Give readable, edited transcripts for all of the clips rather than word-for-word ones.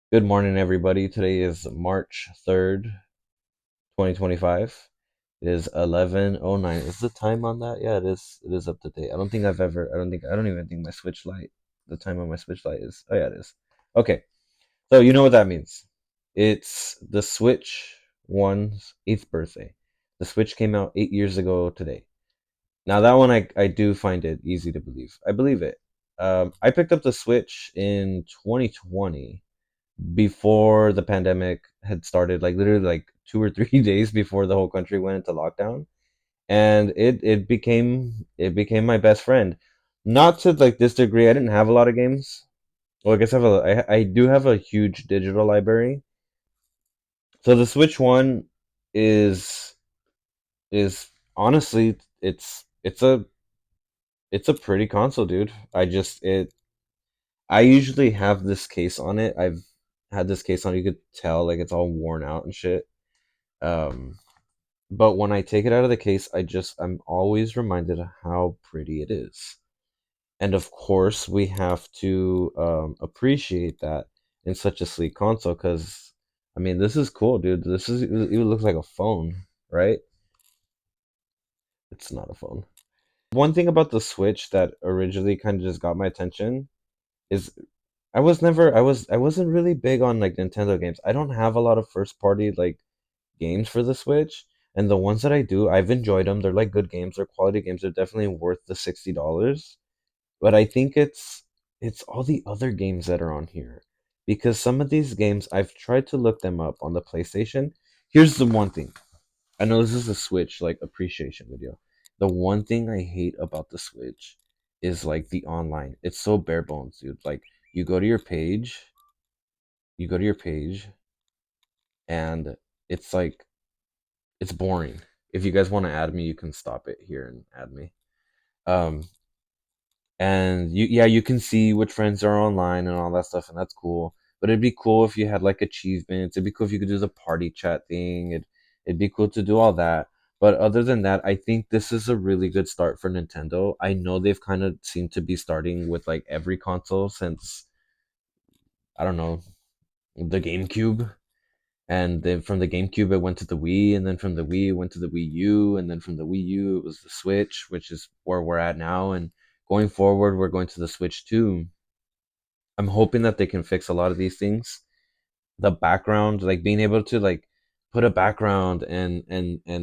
Good morning, everybody. Today is March 3rd, 2025. It is 11:09. Is the time on that? Yeah, it is. It is up to date. I don't even think my Switch Lite, the time on my Switch Lite is, oh yeah, it is. Okay, so you know what that means. It's the Switch One's 8th birthday. The Switch came out 8 years ago today. Now that one, I do find it easy to believe. I believe it. I picked up the Switch in 2020 before the pandemic had started, like literally like 2 or 3 days before the whole country went into lockdown, and it became my best friend. Not to like this degree. I didn't have a lot of games. Well, I guess I do have a huge digital library. So the Switch One is is honestly it's a pretty console, dude. I usually have this case on it. I've had this case on. You could tell like it's all worn out and shit. Um, but when I take it out of the case, I'm always reminded of how pretty it is. And of course, we have to appreciate that in such a sleek console because, I mean, this is cool, dude. It looks like a phone, right? It's not a phone. One thing about the Switch that originally kind of just got my attention is I wasn't really big on like Nintendo games. I don't have a lot of first party like games for the Switch, and the ones that I do, I've enjoyed them. They're like good games, they're quality games, they're definitely worth the $60. But I think it's all the other games that are on here. Because some of these games I've tried to look them up on the PlayStation. Here's the one thing. I know this is a Switch like appreciation video. The one thing I hate about the Switch is like the online. It's so bare bones, dude. Like you go to your page, you go to your page, and it's like it's boring. If you guys want to add me, you can stop it here and add me. Um, and yeah, you can see which friends are online and all that stuff, and that's cool. But it'd be cool if you had like achievements. It'd be cool if you could do the party chat thing. It'd be cool to do all that. But other than that, I think this is a really good start for Nintendo. I know they've kind of seemed to be starting with like every console since I don't know the GameCube, and then from the GameCube it went to the Wii, and then from the Wii it went to the Wii U, and then from the Wii U it was the Switch, which is where we're at now. And going forward, we're going to the Switch 2. I'm hoping that they can fix a lot of these things. The background, like being able to like put a background and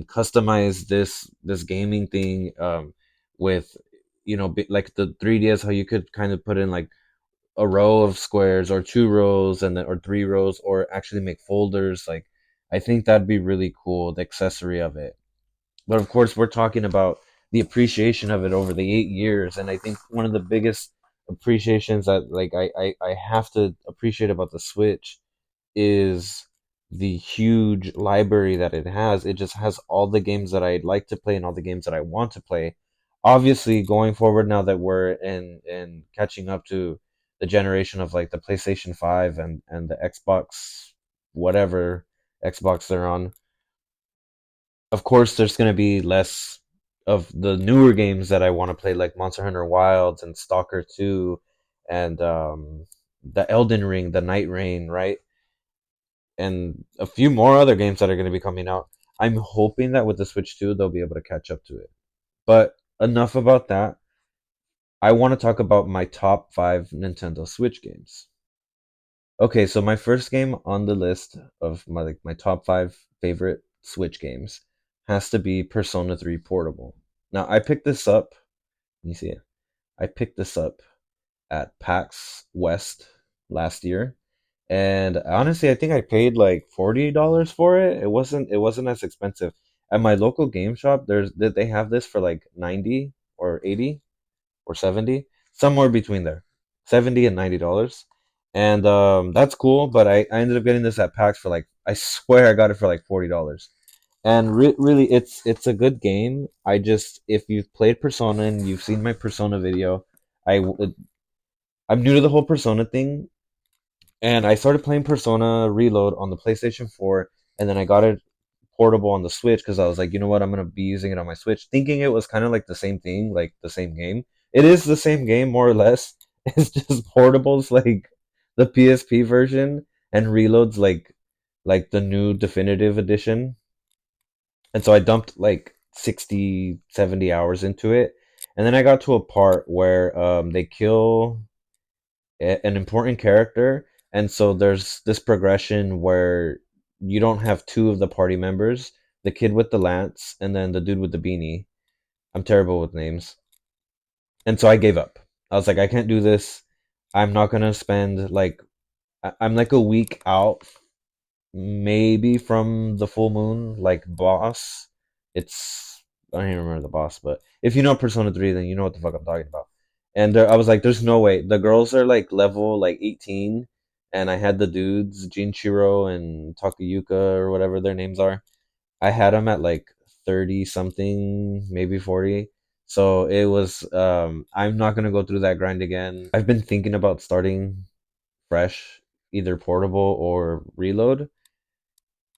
customize this gaming thing with like the 3DS, how you could kind of put in like a row of squares or two rows and then or three rows or actually make folders. Like I think that'd be really cool, the accessory of it. But of course we're talking about the appreciation of it over the 8 years, and I think one of the biggest appreciations that like I have to appreciate about the Switch is the huge library that it has. It just has all the games that I'd like to play and all the games that I want to play. Obviously, going forward now that we're in catching up to the generation of like the PlayStation 5 and the Xbox, whatever Xbox they're on, of course there's going to be less of the newer games that I want to play, like Monster Hunter Wilds and Stalker 2 and the Elden Ring, the Night Rain, right? And a few more other games that are going to be coming out. I'm hoping that with the Switch 2, they'll be able to catch up to it. But enough about that. I want to talk about my top five Nintendo Switch games. Okay, so my first game on the list of my top five favorite Switch games has to be Persona 3 Portable. Now I picked this up. You see it? I picked this up at PAX West last year. And honestly, I think I paid like $40 for it. It wasn't as expensive. At my local game shop, they have this for like 90 or 80 or 70, somewhere between there. 70 and $90. And that's cool, but I ended up getting this at PAX for like I swear I got it for like $40. And really it's a good game. I just if you've played Persona and you've seen my Persona video, I I'm new to the whole Persona thing, and I started playing Persona Reload on the PlayStation 4, and then I got it portable on the Switch because I was like, you know what, I'm gonna be using it on my Switch, thinking it was kind of like the same thing, like the same game. It is the same game more or less. It's just portables, like the PSP version, and Reload's like the new definitive edition. And so I dumped like 60, 70 hours into it. And then I got to a part where they kill an important character, and so there's this progression where you don't have two of the party members, the kid with the lance and then the dude with the beanie. I'm terrible with names. And so I gave up. I was like, I can't do this. I'm not gonna spend like I'm like a week out maybe from the full moon, like boss. It's I don't even remember the boss, but if you know Persona 3, then you know what the fuck I'm talking about. And I was like, there's no way. The girls are like level like 18, and I had the dudes, Jinchiro and Takayuka or whatever their names are. I had them at like 30 something, maybe 40. So it was I'm not gonna go through that grind again. I've been thinking about starting fresh, either portable or reload,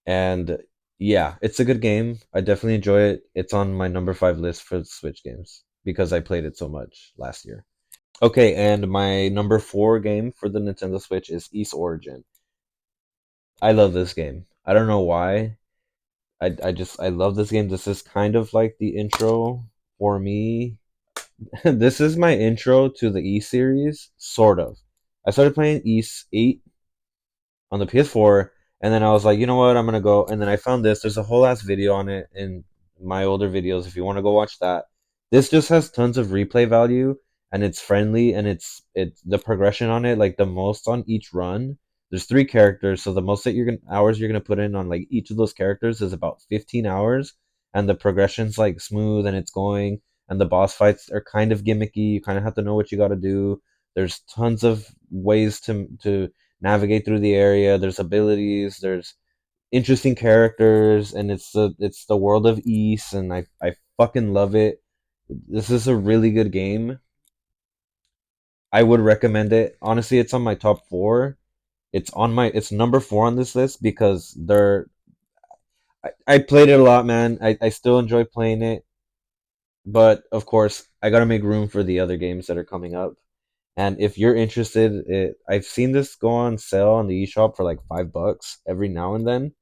and yeah, it's a good game. I definitely enjoy it. It's on my number 5 list for Switch games because I played it so much last year. Okay, and my number 4 game for the Nintendo Switch is East Origin. I love this game. I don't know why. I love this game. This is kind of like the intro for me. This is my intro to the E series, sort of. I started playing East 8 on the PS4, and then I was like, you know what, I'm gonna go. And then I found this. There's a whole ass video on it in my older videos. If you want to go watch that, this just has tons of replay value, and it's friendly, and it's the progression on it, like the most on each run. There's 3 characters, so the most that you're gonna hours you're gonna put in on like each of those characters is about 15 hours, and the progression's like smooth and it's going, and the boss fights are kind of gimmicky. You kind of have to know what you got to do. There's tons of ways to navigate through the area. There's abilities. There's interesting characters, and it's the world of East, and I fucking love it. This is a really good game. I would recommend it. Honestly, it's on my top 4. It's number 4 on this list because I played it a lot, man. I still enjoy playing it, but of course I gotta make room for the other games that are coming up. And if you're interested, I've seen this go on sale on the eShop for like $5 every now and then.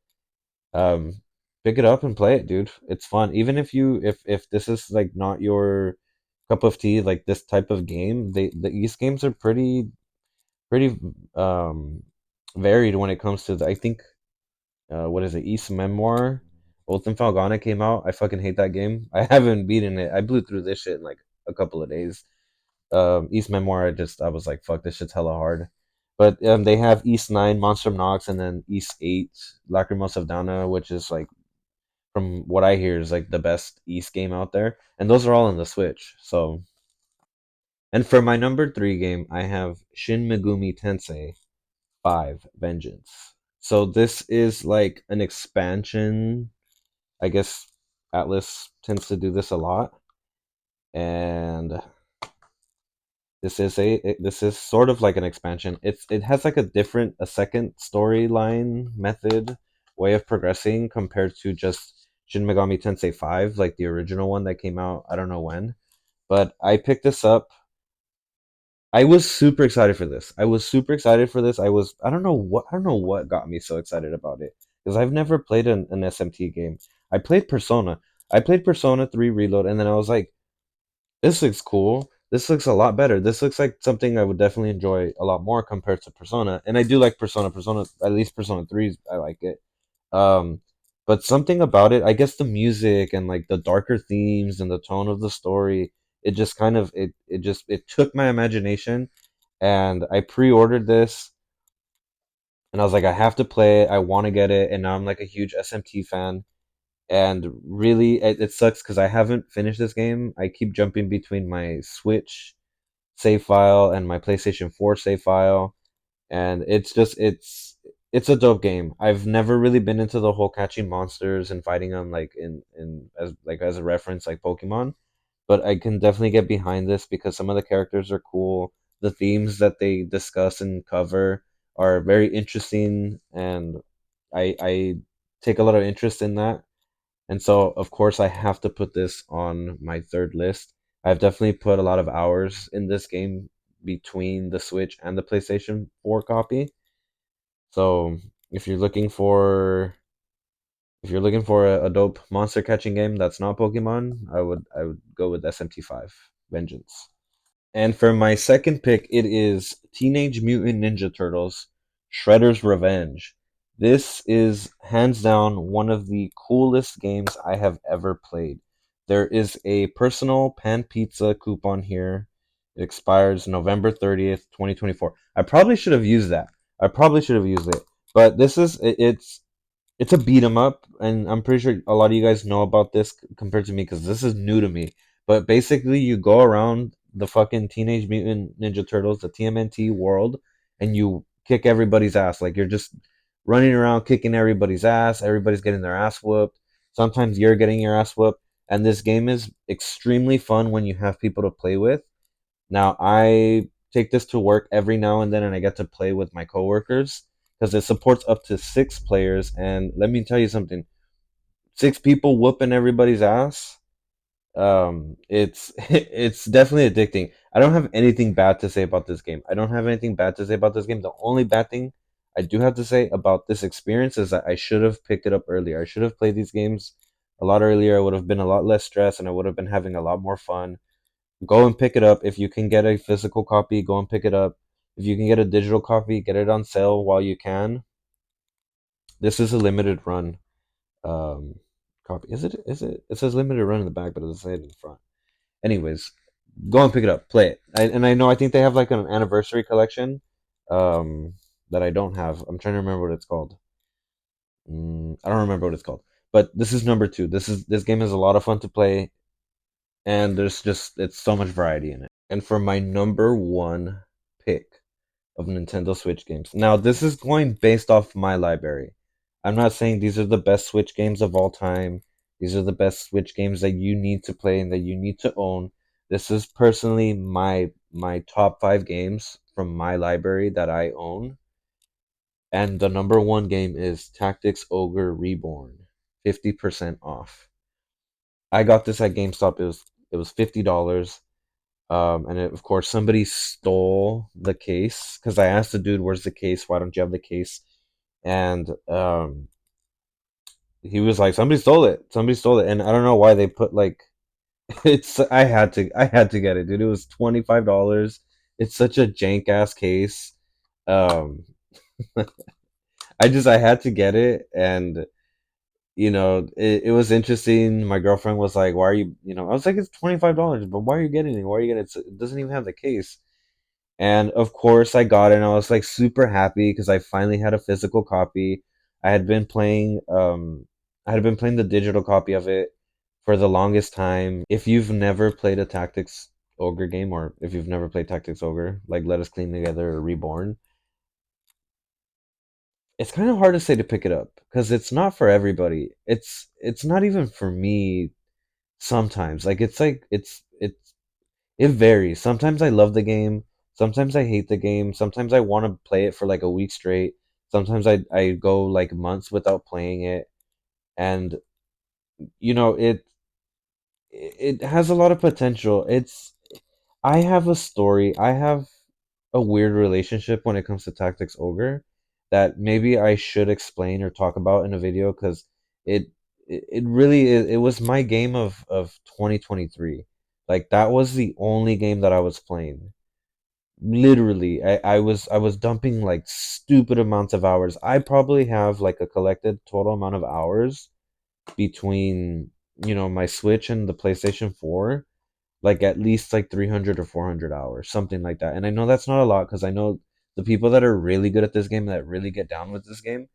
Um, Pick it up and play it, dude. It's fun. Even if this is like not your cup of tea, like this type of game, the East games are pretty um varied when it comes to I think what is it, East Memoir? Ultim Falgana came out. I fucking hate that game. I haven't beaten it. I blew through this shit in like a couple of days. East Memoir, I was like, fuck, this shit's hella hard. But they have East 9, Monster Nox, and then East 8, Lacrimos of Dana, which is like, from what I hear, is like the best East game out there. And those are all on the Switch. So, and for my number 3 game, I have Shin Megumi Tensei 5 Vengeance. So this is like an expansion. I guess Atlas tends to do this a lot. And this is sort of like an expansion. It has like a second storyline method way of progressing compared to just Shin Megami Tensei 5, like the original one that came out I don't know when. But I picked this up. I was super excited for this. I was super excited for this. I don't know what got me so excited about it because I've never played an SMT game. I played Persona. I played Persona 3 Reload, and then I was like, this looks cool. This looks a lot better. This looks like something I would definitely enjoy a lot more compared to Persona. And I do like Persona. Persona, at least Persona 3, I like it. Um, but something about it, I guess the music and like the darker themes and the tone of the story, it just kind of it took my imagination, and I pre-ordered this, and I was like, I have to play it. I want to get it, and now I'm like a huge SMT fan. And really, it sucks because I haven't finished this game. I keep jumping between my Switch save file and my PlayStation 4 save file, and it's a dope game. I've never really been into the whole catching monsters and fighting them like in as a reference like Pokemon, but I can definitely get behind this because some of the characters are cool. The themes that they discuss and cover are very interesting, and I take a lot of interest in that. And so, of course, I have to put this on my third list. I've definitely put a lot of hours in this game between the Switch and the PlayStation 4 copy. So if you're looking for if you're looking for a dope monster catching game that's not Pokemon, I would go with SMT V Vengeance. And for my second pick, it is Teenage Mutant Ninja Turtles Shredder's Revenge. This is hands down one of the coolest games I have ever played. There is a personal pan pizza coupon here. It expires November 30th, 2024. I probably should have used that. I probably should have used it. But it's a beat 'em up, and I'm pretty sure a lot of you guys know about this compared to me because this is new to me. But basically, you go around the fucking Teenage Mutant Ninja Turtles, the TMNT world, and you kick everybody's ass. Like you're just running around kicking everybody's ass. Everybody's getting their ass whooped. Sometimes you're getting your ass whooped. And this game is extremely fun when you have people to play with. Now, I take this to work every now and then, and I get to play with my coworkers because it supports up to 6 players. And let me tell you something: 6 people whooping everybody's ass. It's it's definitely addicting. I don't have anything bad to say about this game. I don't have anything bad to say about this game. The only bad thing I do have to say about this experience is that I should have picked it up earlier. I should have played these games a lot earlier. I would have been a lot less stressed, and I would have been having a lot more fun. Go and pick it up. If you can get a physical copy, go and pick it up. If you can get a digital copy, get it on sale while you can. This is a limited run um, copy. Is it? Is it? It says limited run in the back, but it doesn't say it in the front. Anyways, go and pick it up, play it. And I know I think they have like an anniversary collection that I don't have. I'm trying to remember what it's called. I don't remember what it's called. But this is number two. This game is a lot of fun to play, and there's just it's so much variety in it. And for my number one pick of Nintendo Switch games. Now, this is going based off my library. I'm not saying these are the best Switch games of all time. These are the best Switch games that you need to play and that you need to own. This is personally my top 5 games from my library that I own. And the number one game is Tactics Ogre Reborn, 50% off. I got this at GameStop. It was $50. And of course, somebody stole the case because I asked the dude, "Where's the case? Why don't you have the case?" And he was like, "Somebody stole it. Somebody stole it." And I don't know why they put like it's. I had to get it, dude. It was $25. It's such a jank ass case. Um, I had to get it, and it was interesting. My girlfriend was like, "Why are you?" I was like, "It's $25, but why are you getting it? Why are you getting it? It doesn't even have the case." And of course, I got it, and I was like super happy because I finally had a physical copy. I had been playing, I had been playing the digital copy of it for the longest time. If you've never played a Tactics Ogre game, or if you've never played Tactics Ogre, like Let Us Clean Together or Reborn, it's kind of hard to say to pick it up because it's not for everybody. It's not even for me sometimes. Like it varies. Sometimes I love the game. Sometimes I hate the game. Sometimes I want to play it for like a week straight. Sometimes I go like months without playing it. And you know, it has a lot of potential. I have a story. I have a weird relationship when it comes to Tactics Ogre that maybe I should explain or talk about in a video because it it really is, it was my game of 2023. Like that was the only game that I was playing. Literally, I was dumping like stupid amounts of hours. I probably have like a collected total amount of hours between my Switch and the PlayStation 4, like at least like 300 or 400 hours, something like that. And I know that's not a lot because I know the people that are really good at this game, that really get down with this game,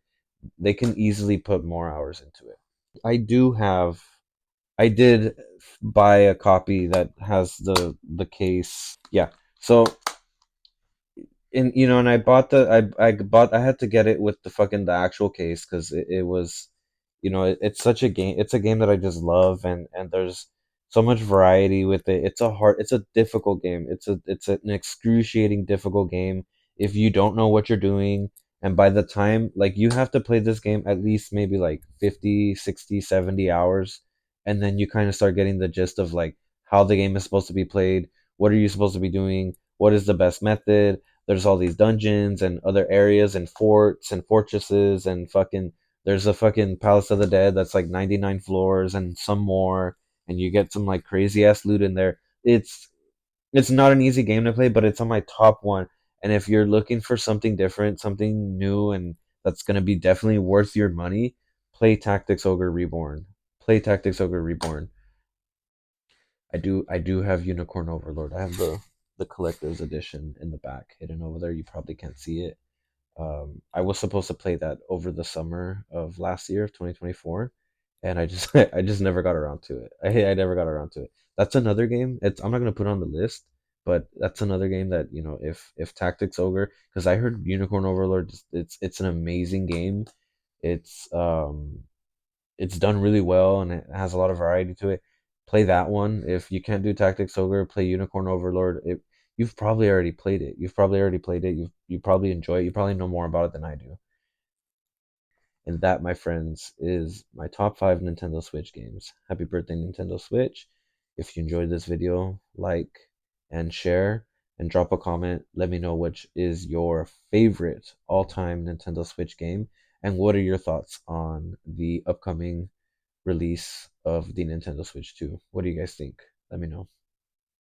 they can easily put more hours into it. I did buy a copy that has the case. Yeah. So and I bought I had to get it with the actual case because it was it's such a game. It's a game that I just love, and there's so much variety with it. It's a difficult game. An excruciating difficult game if you don't know what you're doing. And by the time, like, you have to play this game at least maybe like 50, 60, 70 hours, and then you kind of start getting the gist of like how the game is supposed to be played. What are you supposed to be doing? What is the best method? there's all these dungeons and other areas and forts and fortresses and fucking there's a fucking Palace of the Dead that's like 99 floors and some more, and you get some like crazy ass loot in there. It's not an easy game to play, but it's on my top one. And if you're looking for something different, something new, and that's gonna be definitely worth your money, play Tactics Ogre Reborn. Play Tactics Ogre Reborn. I do have Unicorn Overlord. I have the collector's edition in the back hidden over there. You probably can't see it. I was supposed to play that over the summer of last year, 2024, and I just I just never got around to it. I never got around to it. That's another game. I'm not gonna put it on the list, but that's another game that if Tactics Ogre, because I heard Unicorn Overlord, it's an amazing game. It's um it's done really well and it has a lot of variety to it. Play that one. If you can't do Tactics Ogre, play Unicorn Overlord. You've probably already played it. You've probably already played it. You probably enjoy it. You probably know more about it than I do. And that, my friends, is my top five Nintendo Switch games. Happy birthday, Nintendo Switch. If you enjoyed this video, like and share and drop a comment. Let me know which is your favorite all time Nintendo Switch game and what are your thoughts on the upcoming release of the Nintendo Switch 2. What do you guys think? Let me know.